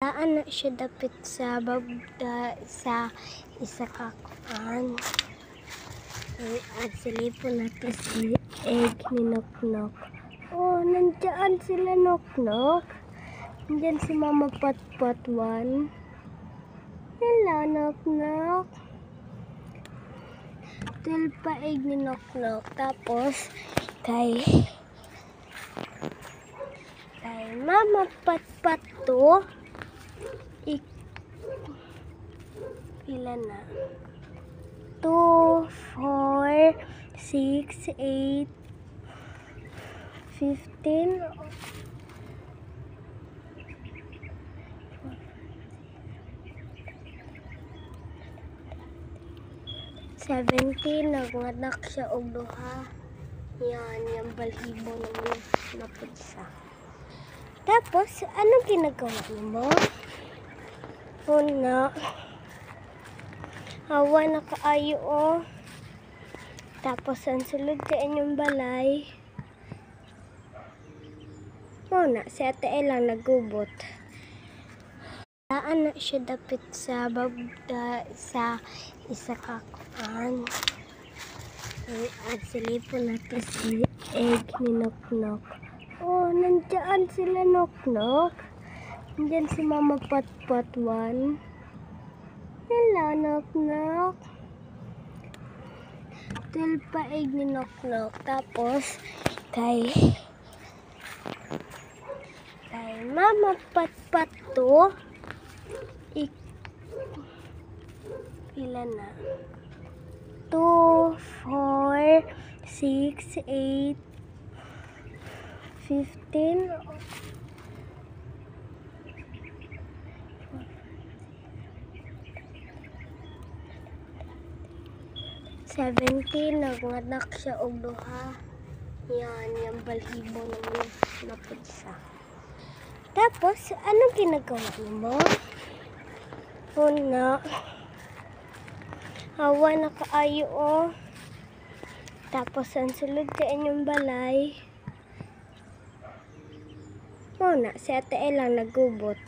Ana siya dapit sa babda sa isa ka kuan. At silipon natin si egg ni Noknok. Oh, nandiyan sila Noknok. Nandiyan si Mama Patpat 1. Hello Noknok. Tul pa egg ni Noknok. Tapos kay Mama Patpat 2. Pila na? 2, 4, 6, 8, 15. 17. Nagwanak siya og duha. Yan, yung balhibo naman na pizza. Tapos, anong ginagawa mo? Una, hawa na kaayo oh. Tapos, ang sulod sa inyong balay. Muna, si Ate Ella nagubot. Ana siya dapit sa babda sa isa ka kuan. At silipon natin si egg ni Noknok. Oh, nandiyan sila Noknok. Nandiyan si Mama Patpat 1. Hello Noknok. Tul pa egg ni Noknok. Tapos kay Mama Patpat 2. Pila na? 2, 4, 6, 8, 15. 17. Nagwanak siya og duha. Yan, yung balhibo naman na pizza. Tapos, anong ginagawa mo? Una, hawa na kaayo oh. Tapos, ang sulod sa inyong balay. Muna, si Ate Ella nagubot.